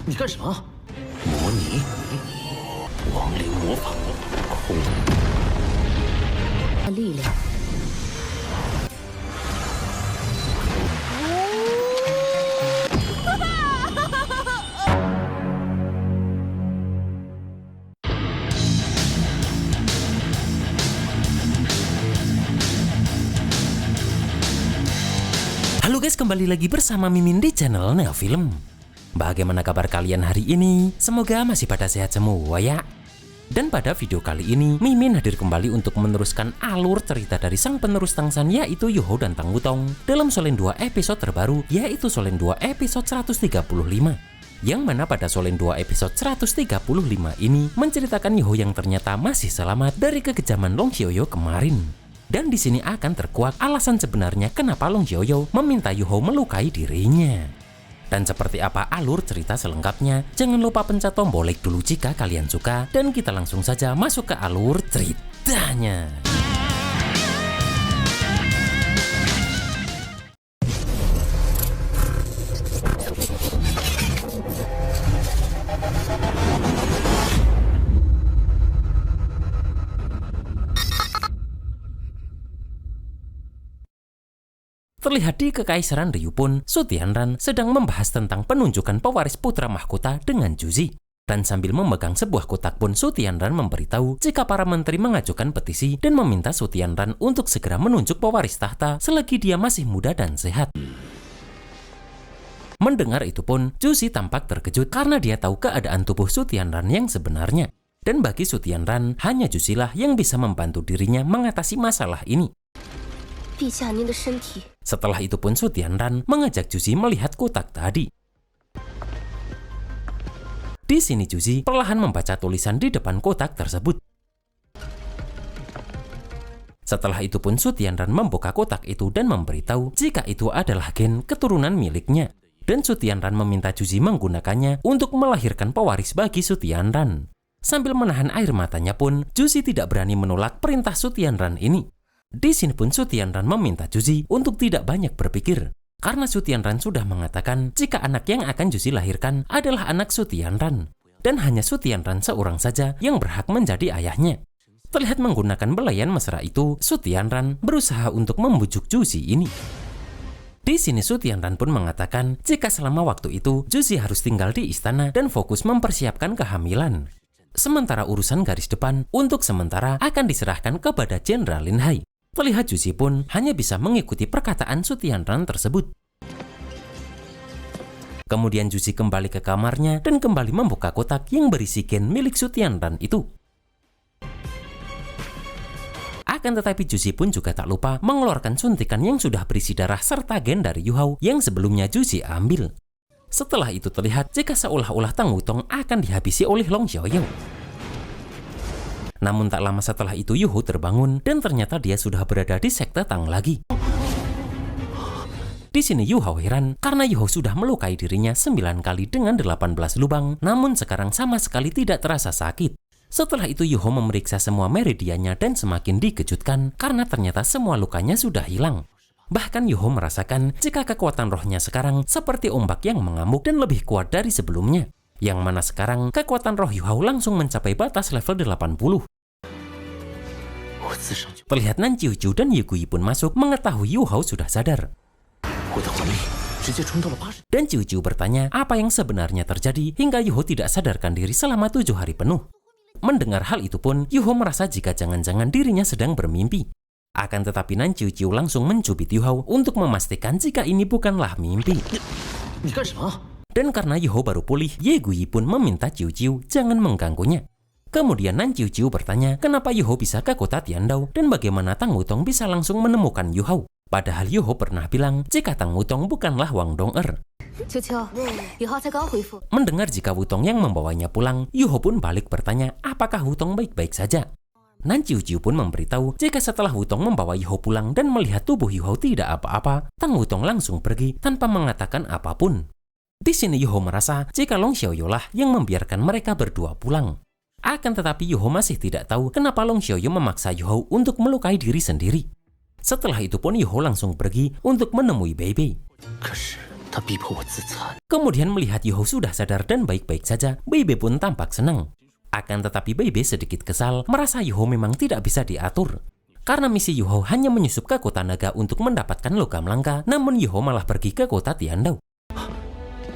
你干什么？模拟亡灵魔法空力量。Halo guys, kembali lagi bersama Mimin di channel Neofilm. Bagaimana kabar kalian hari ini? Semoga masih pada sehat semua ya. Dan pada video kali ini, Mimin hadir kembali untuk meneruskan alur cerita dari sang penerus Tangsan, yaitu Yuho dan Tang Wutong dalam Solen 2 episode terbaru, yaitu Solen 2 episode 135. Yang mana pada Solen 2 episode 135 ini menceritakan Yuho yang ternyata masih selamat dari kekejaman Long Xiaoyou kemarin. Dan di sini akan terkuak alasan sebenarnya kenapa Long Xiaoyou meminta Yuho melukai dirinya. Dan seperti apa alur cerita selengkapnya, jangan lupa pencet tombol like dulu jika kalian suka, dan kita langsung saja masuk ke alur ceritanya. Terlihat di Kekaisaran Ryu pun, Su Tianran sedang membahas tentang penunjukan pewaris putra mahkota dengan Juzi. Dan sambil memegang sebuah kotak pun, Su Tianran memberitahu jika para menteri mengajukan petisi dan meminta Su Tianran untuk segera menunjuk pewaris tahta selagi dia masih muda dan sehat. Mendengar itu pun, Juzi tampak terkejut karena dia tahu keadaan tubuh Su Tianran yang sebenarnya. Dan bagi Su Tianran, hanya Juzi lah yang bisa membantu dirinya mengatasi masalah ini. Setelah itu pun Su Tianran mengajak Juzi melihat kotak tadi. Di sini Juzi perlahan membaca tulisan di depan kotak tersebut. Setelah itu pun Su Tianran membuka kotak itu dan memberitahu jika itu adalah gen keturunan miliknya. Dan Su Tianran meminta Juzi menggunakannya untuk melahirkan pewaris bagi Su Tianran. Sambil menahan air matanya pun, Juzi tidak berani menolak perintah Su Tianran ini. Di sini pun Su Tianran meminta Juzi untuk tidak banyak berpikir, karena Su Tianran sudah mengatakan jika anak yang akan Juzi lahirkan adalah anak Su Tianran, dan hanya Su Tianran seorang saja yang berhak menjadi ayahnya. Terlihat menggunakan belayan mesra itu, Su Tianran berusaha untuk membujuk Juzi ini. Di sini Su Tianran pun mengatakan jika selama waktu itu Juzi harus tinggal di istana dan fokus mempersiapkan kehamilan. Sementara urusan garis depan untuk sementara akan diserahkan kepada Jenderal Lin Hai. Terlihat Juzi pun hanya bisa mengikuti perkataan Su Tianran tersebut. Kemudian Juzi kembali ke kamarnya dan kembali membuka kotak yang berisi gen milik Su Tianran itu. Akan tetapi Juzi pun juga tak lupa mengeluarkan suntikan yang sudah berisi darah serta gen dari Yu Hao yang sebelumnya Juzi ambil. Setelah itu terlihat jika seolah-olah Tang Wutong akan dihabisi oleh Long Xiaoyou. Namun tak lama setelah itu Yuho terbangun dan ternyata dia sudah berada di sekte Tang lagi. Di sini Yuho heran karena Yuho sudah melukai dirinya 9 kali dengan 18 lubang, namun sekarang sama sekali tidak terasa sakit. Setelah itu Yuho memeriksa semua meridiannya dan semakin dikejutkan karena ternyata semua lukanya sudah hilang. Bahkan Yuho merasakan jika kekuatan rohnya sekarang seperti ombak yang mengamuk dan lebih kuat dari sebelumnya. Yang mana sekarang kekuatan roh Yu Hao langsung mencapai batas level 80. Terlihat Nan Jiujiu dan Ye Guyi pun masuk mengetahui Yu Hao sudah sadar. Dan Jiujiu bertanya apa yang sebenarnya terjadi hingga Yu Hao tidak sadarkan diri selama 7 hari penuh. Mendengar hal itu pun Yu Hao merasa jika jangan-jangan dirinya sedang bermimpi. Akan tetapi Nan Jiujiu langsung mencubit Yu Hao untuk memastikan jika ini bukanlah mimpi. Dan karena Yuho baru pulih, Ye Guyi pun meminta Jiujiu jangan mengganggunya. Kemudian Nan Jiujiu bertanya kenapa Yuho bisa ke kota Tiandao dan bagaimana Tang Wutong bisa langsung menemukan Yu Hao. Padahal Yuho pernah bilang jika Tang Wutong bukanlah Wang Dong'er. Mendengar jika Wutong yang membawanya pulang, Yuho pun balik bertanya apakah Wutong baik-baik saja. Nan Jiujiu pun memberitahu jika setelah Wutong membawa Yuho pulang dan melihat tubuh Yuho tidak apa-apa, Tang Wutong langsung pergi tanpa mengatakan apapun. Di sini Yuho merasa jika Long Xiaoyou lah yang membiarkan mereka berdua pulang. Akan tetapi Yuho masih tidak tahu kenapa Long Xiaoyou memaksa Yuho untuk melukai diri sendiri. Setelah itu pun Yuho langsung pergi untuk menemui Bei Bei. 他逼迫我自残。 Kemudian melihat Yuhou sudah sadar dan baik-baik saja, Beibe pun tampak senang. Akan tetapi Beibe sedikit kesal, merasa Yuhou memang tidak bisa diatur. Karena misi Yuhou hanya menyusup ke kota naga untuk mendapatkan logam langka, namun Yuhou malah pergi ke kota Tiandou.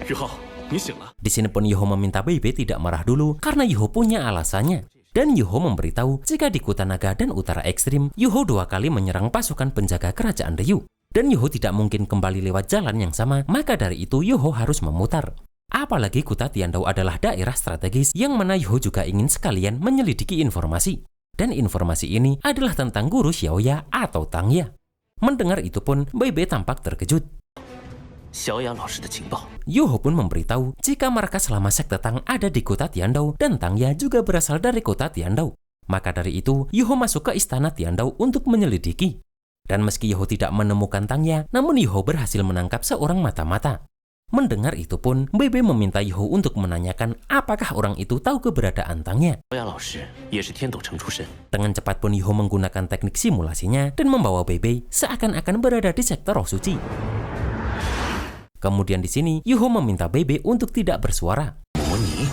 玉浩，你醒了。 Di sini pun Yuhou meminta Beibe tidak marah dulu karena Yuhou punya alasannya. Dan Yuhou memberitahu jika di kota naga dan utara ekstrim, Yuhou 2 kali menyerang pasukan penjaga kerajaan Ryu. Dan Yuhou tidak mungkin kembali lewat jalan yang sama, maka dari itu Yuhou harus memutar. Apalagi kota Tiandou adalah daerah strategis yang mana Yuhou juga ingin sekalian menyelidiki informasi. Dan informasi ini adalah tentang guru Xiaoya atau Tangya. Mendengar itu pun, Beibe tampak terkejut. 小雅老师的情报， Yuhou pun memberitahu jika markas selama sekte Tang ada di kota Tiandou dan Tangya juga berasal dari kota Tiandou. Maka dari itu, Yuhou masuk ke istana Tiandou untuk menyelidiki. Dan meski Yuhou tidak menemukan Tangya, namun Yuhou berhasil menangkap seorang mata-mata. Mendengar itu pun, Beibe meminta Yuhou untuk menanyakan apakah orang itu tahu keberadaan Tangya. 小雅老师也是天斗城出身。 Dengan cepat pun Yuhou menggunakan teknik simulasinya dan membawa Beibe seakan-akan berada di sektor roh suci. Kemudian di sini, Yuhou meminta Beibe untuk tidak bersuara. 模拟，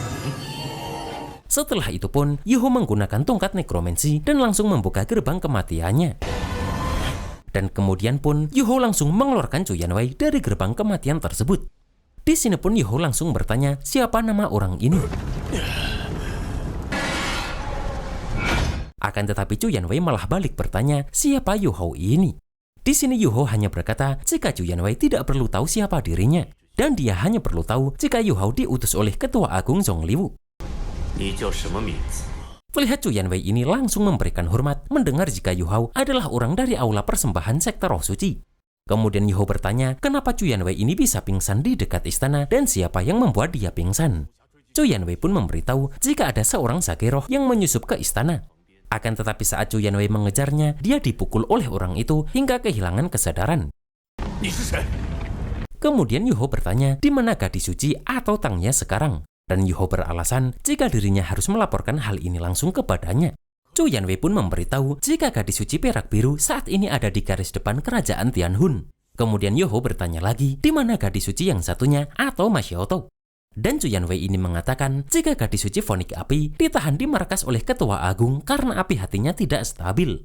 Setelah itu pun, Yuhou menggunakan tongkat nekromansi dan langsung membuka gerbang kematiannya. Dan kemudian pun, Yuhou langsung mengeluarkan Chu Yanwei dari gerbang kematian tersebut. Di sini pun Yuhou langsung bertanya siapa nama orang ini. Akan tetapi Chu Yanwei malah balik bertanya siapa Yuhou ini. Di sini Yuhou hanya berkata jika Chu Yanwei tidak perlu tahu siapa dirinya. Dan dia hanya perlu tahu jika Yuhou diutus oleh Ketua Agung Zongliwu. 你叫什么名字？ Terlihat Chu Yanwei ini langsung memberikan hormat mendengar jika Yuhou adalah orang dari aula persembahan sekte roh suci. Kemudian Yuhou bertanya kenapa Chu Yanwei ini bisa pingsan di dekat istana dan siapa yang membuat dia pingsan. Chu Yanwei pun memberitahu jika ada seorang sage roh yang menyusup ke istana. Akan tetapi saat Chu Yanwei mengejarnya, dia dipukul oleh orang itu hingga kehilangan kesadaran. 你是谁？ Kemudian Yuhou bertanya di mana gadis suci atau Tangya sekarang. Dan Yuhou beralasan jika dirinya harus melaporkan hal ini langsung kepadanya. Chu Yanwei pun memberitahu jika gadis suci perak biru saat ini ada di garis depan kerajaan Tianhun. Kemudian Yuhou bertanya lagi di mana gadis suci yang satunya atau Ma Xiaotou. Dan Chu Yanwei ini mengatakan jika gadis suci fonik api ditahan di markas oleh Ketua Agung karena api hatinya tidak stabil.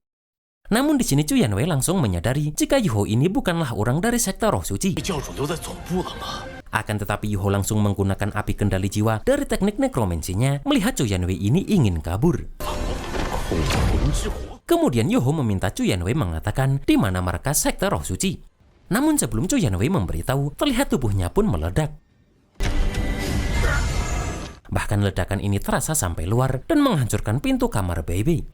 Namun di sini Chu Yanwei langsung menyadari jika Yuhou ini bukanlah orang dari sekte roh suci. 被教主留在总部了吗？ Akan tetapi Yuhou langsung menggunakan api kendali jiwa dari teknik nekromansinya melihat Chu Yanwei ini ingin kabur. 空魂之火， Kemudian Yuhou meminta Chu Yanwei mengatakan di mana markas sekte roh suci. Namun sebelum Chu Yanwei memberitahu, terlihat tubuhnya pun meledak. Bahkan ledakan ini terasa sampai luar dan menghancurkan pintu kamar Beibe.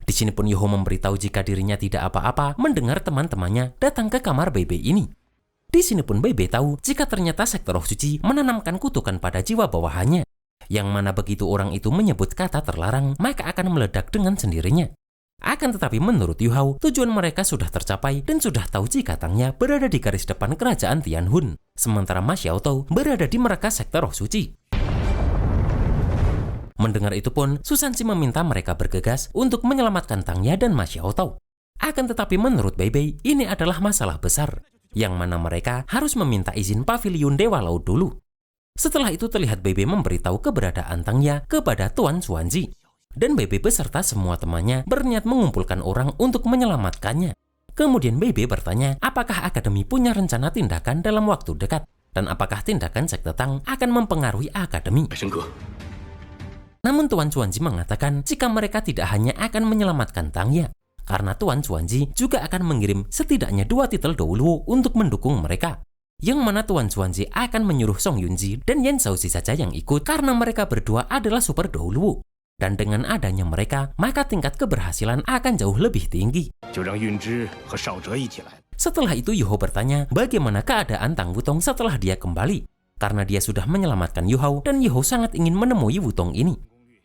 Di sini pun Yuhou memberitahu jika dirinya tidak apa-apa mendengar teman-temannya datang ke kamar Beibe ini. Di sini pun Beibe tahu jika ternyata sekte roh suci menanamkan kutukan pada jiwa bawahannya. Yang mana begitu orang itu menyebut kata terlarang, maka akan meledak dengan sendirinya. Akan tetapi menurut Yuhou, tujuan mereka sudah tercapai dan sudah tahu jika Tangya berada di garis depan kerajaan Tianhun. Sementara Ma Xiaotou berada di markas sekte roh suci. Mendengar itu pun, Susansi meminta mereka bergegas untuk menyelamatkan Tangya dan Ma Xiaotou. Akan tetapi menurut Beibe, ini adalah masalah besar. Yang mana mereka harus meminta izin pavilion Dewa Laut dulu. Setelah itu terlihat Beibe memberitahu keberadaan Tangya kepada Tuan Xuanzi. Dan Beibe beserta semua temannya berniat mengumpulkan orang untuk menyelamatkannya. Kemudian Beibe bertanya apakah Akademi punya rencana tindakan dalam waktu dekat. Dan apakah tindakan sekte Tang akan mempengaruhi Akademi. 海参哥， Namun Tuan Xuanzi mengatakan jika mereka tidak hanya akan menyelamatkan Tangya. Karena Tuan Xuanzi juga akan mengirim setidaknya 2 titel Douluo untuk mendukung mereka. Yang mana Tuan Xuanzi akan menyuruh Song Yunzi dan Yan Shaoxi saja yang ikut karena mereka berdua adalah super Douluo. Dan dengan adanya mereka, maka tingkat keberhasilan akan jauh lebih tinggi. 就让韵之和少哲一起来。 Setelah itu Yuhou bertanya bagaimana keadaan Tang Wutong setelah dia kembali. Karena dia sudah menyelamatkan Yuhou dan Yuhou sangat ingin menemui Wutong ini.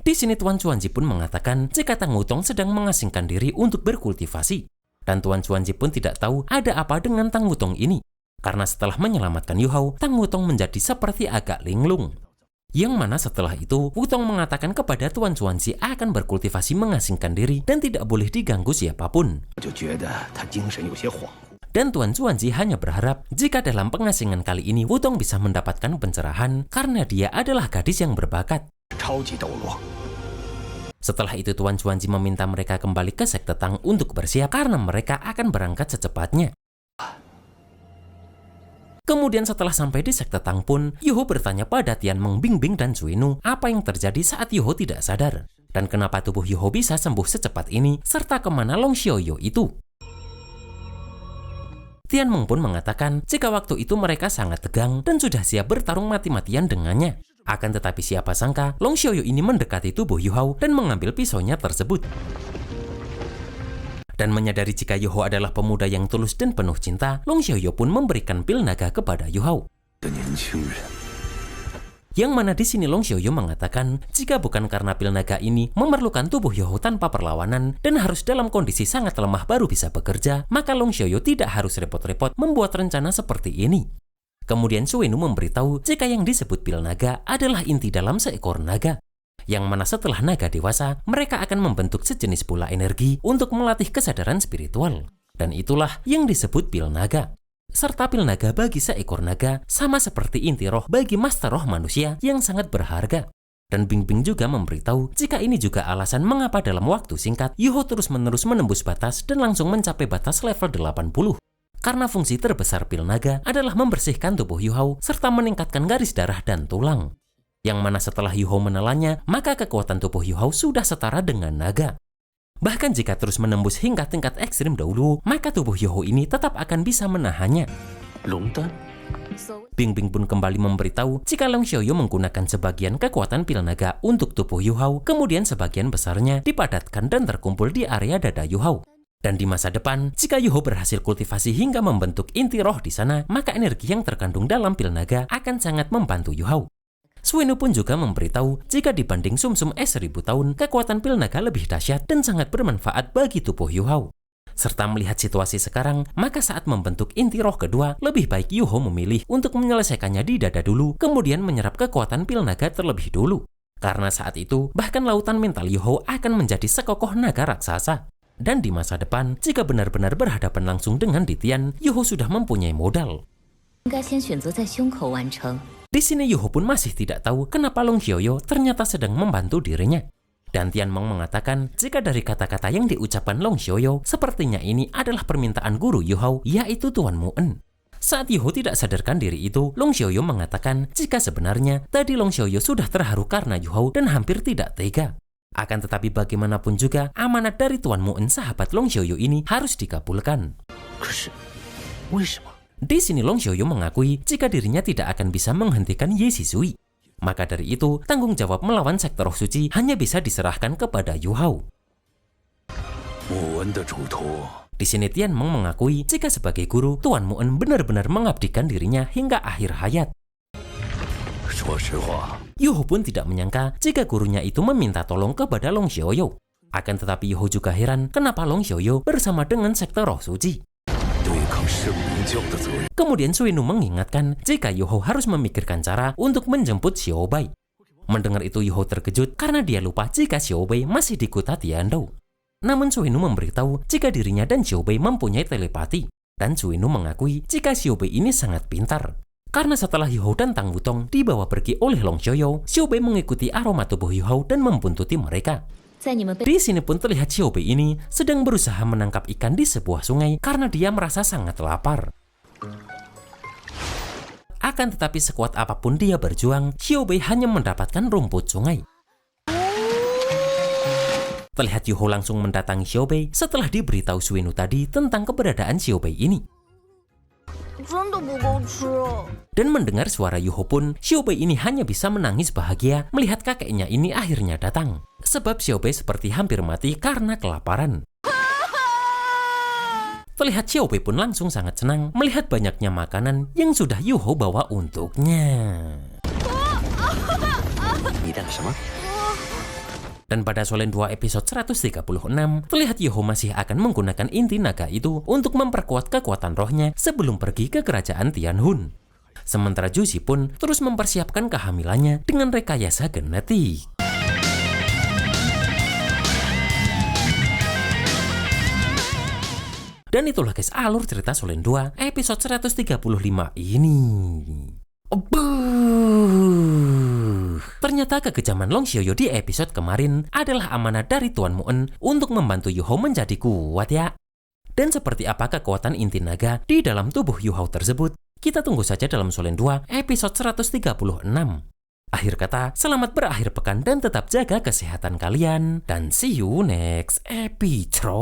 Di sini Tuan Xuanzi pun mengatakan jika Tang Wutong sedang mengasingkan diri untuk berkultivasi. Dan Tuan Xuanzi pun tidak tahu ada apa dengan Tang Wutong ini. Karena setelah menyelamatkan Yuhou, Tang Wutong menjadi seperti agak linglung. Yang mana setelah itu, Wutong mengatakan kepada Tuan Xuanzi akan berkultivasi mengasingkan diri dan tidak boleh diganggu siapapun. 我就觉得他精神有些恍惚。Dan Tuan Xuanzi hanya berharap jika dalam pengasingan kali ini Wutong bisa mendapatkan pencerahan karena dia adalah gadis yang berbakat. 超级斗罗。 Setelah itu Tuan Xuanzi meminta mereka kembali ke sekte Tang untuk bersiap karena mereka akan berangkat secepatnya. Kemudian setelah sampai di sekte Tang pun, Yuho bertanya pada Tianmeng, Bingbing, dan Suinu apa yang terjadi saat Yuho tidak sadar. Dan kenapa tubuh Yuho bisa sembuh secepat ini, serta kemana Long Xiaoyu itu. Tianmeng pun mengatakan jika waktu itu mereka sangat tegang dan sudah siap bertarung mati-matian dengannya. Akan tetapi siapa sangka Long Xiaoyu ini mendekati tubuh Yu Hao dan mengambil pisaunya tersebut. Dan menyadari jika Yu Hao adalah pemuda yang tulus dan penuh cinta, Long Xiaoyu pun memberikan pil naga kepada Yu Hao. Yang mana di sini Long Xiaoyu mengatakan jika bukan karena pil naga ini memerlukan tubuh Yu Hao tanpa perlawanan dan harus dalam kondisi sangat lemah baru bisa bekerja, maka Long Xiaoyu tidak harus repot-repot membuat rencana seperti ini. Kemudian Suinu memberitahu jika yang disebut pil naga adalah inti dalam seekor naga. Yang mana setelah naga dewasa, mereka akan membentuk sejenis bola energi untuk melatih kesadaran spiritual. Dan itulah yang disebut pil naga. Serta pil naga bagi seekor naga sama seperti inti roh bagi master roh manusia yang sangat berharga. Dan Bingbing juga memberitahu jika ini juga alasan mengapa dalam waktu singkat Yuho terus-menerus menembus batas dan langsung mencapai batas level 80. Karena fungsi terbesar pil naga adalah membersihkan tubuh Yu Hao serta meningkatkan garis darah dan tulang. Yang mana setelah Yu Hao menelannya, maka kekuatan tubuh Yu Hao sudah setara dengan naga. Bahkan jika terus menembus hingga tingkat ekstrim dahulu, maka tubuh Yu Hao ini tetap akan bisa menahannya. Bingbing pun kembali memberitahu jika Long Xiaoyu menggunakan sebagian kekuatan pil naga untuk tubuh Yu Hao, kemudian sebagian besarnya dipadatkan dan terkumpul di area dada Yu Hao. Dan di masa depan, jika Yu Hao berhasil kultivasi hingga membentuk inti roh di sana, maka energi yang terkandung dalam pil naga akan sangat membantu Yu Hao. Suinu pun juga memberitahu jika dibanding sumsum es 1000 tahun, kekuatan pil naga lebih dahsyat dan sangat bermanfaat bagi tubuh Yu Hao. Serta melihat situasi sekarang, maka saat membentuk inti roh kedua, lebih baik Yu Hao memilih untuk menyelesaikannya di dada dulu, kemudian menyerap kekuatan pil naga terlebih dulu. Karena saat itu, bahkan lautan mental Yu Hao akan menjadi sekokoh naga raksasa. Dan di masa depan, jika benar-benar berhadapan langsung dengan Ditian, Yu Hao sudah mempunyai modal. Di sini Yu Hao pun masih tidak tahu kenapa Long Xiaoyu ternyata sedang membantu dirinya. Dan Tianmeng mengatakan jika dari kata-kata yang diucapkan Long Xiaoyu, sepertinya ini adalah permintaan guru Yu Hao, yaitu Tuan Mu'en. Saat Yu Hao tidak sadarkan diri itu, Long Xiaoyu mengatakan jika sebenarnya tadi Long Xiaoyu sudah terharu karena Yu Hao dan hampir tidak tega. Akan tetapi bagaimanapun juga, amanat dari Tuan Mu'en sahabat Long Xiaoyu ini harus dikabulkan. Di sini Long Xiaoyu mengakui jika dirinya tidak akan bisa menghentikan Ye Shizui. Maka dari itu, tanggung jawab melawan sekte roh suci hanya bisa diserahkan kepada Yu Hao. Di sini Tianmeng mengakui jika sebagai guru, Tuan Mu'en benar-benar mengabdikan dirinya hingga akhir hayat. Yu Hao pun tidak menyangka jika gurunya itu meminta tolong kepada Long Xiaoyu. Akan tetapi Yu Hao juga heran kenapa Long Xiaoyu bersama dengan sekte roh suci. Kemudian Suinu mengingatkan jika Yu Hao harus memikirkan cara untuk menjemput Xiao Bai. Mendengar itu Yu Hao terkejut karena dia lupa jika Xiao Bai masih di kota Tiandou. Namun Suinu memberitahu jika dirinya dan Xiao Bai mempunyai telepati. Dan Suinu mengakui jika Xiao Bai ini sangat pintar. Karena setelah Yu Hao dan Tang Wutong dibawa pergi oleh Long Xiaoyu, Xiao Bai mengikuti aroma tubuh Yu Hao dan membuntuti mereka. Di sini pun terlihat Xiao Bai ini sedang berusaha menangkap ikan di sebuah sungai karena dia merasa sangat lapar. Akan tetapi sekuat apapun dia berjuang, Xiao Bai hanya mendapatkan rumput sungai. Terlihat Yu Hao langsung mendatangi Xiao Bai setelah diberitahu Suinu tadi tentang keberadaan Xiao Bai ini. Dan mendengar suara Yu Hao pun, Xiao Bai ini hanya bisa menangis bahagia melihat kakeknya ini akhirnya datang. Sebab Xiao Bai seperti hampir mati karena kelaparan. Terlihat Xiao Bai pun langsung sangat senang melihat banyaknya makanan yang sudah Yu Hao bawa untuknya. Dan pada Solen 2 episode 136, terlihat Yu Hao masih akan menggunakan inti naga itu untuk memperkuat kekuatan rohnya sebelum pergi ke kerajaan Tianhun. Sementara Juzi pun terus mempersiapkan kehamilannya dengan rekayasa genetik. Dan itulah guys alur cerita Solen 2 episode 135 ini. Ternyata kekejaman Long Xiaoyu di episode kemarin adalah amanah dari Tuan Mu'en untuk membantu Yu Hao menjadi kuat ya. Dan seperti apa kekuatan inti naga di dalam tubuh Yu Hao tersebut, kita tunggu saja dalam Solen 2 episode 136. Akhir kata, selamat berakhir pekan dan tetap jaga kesehatan kalian. Dan see you next episode.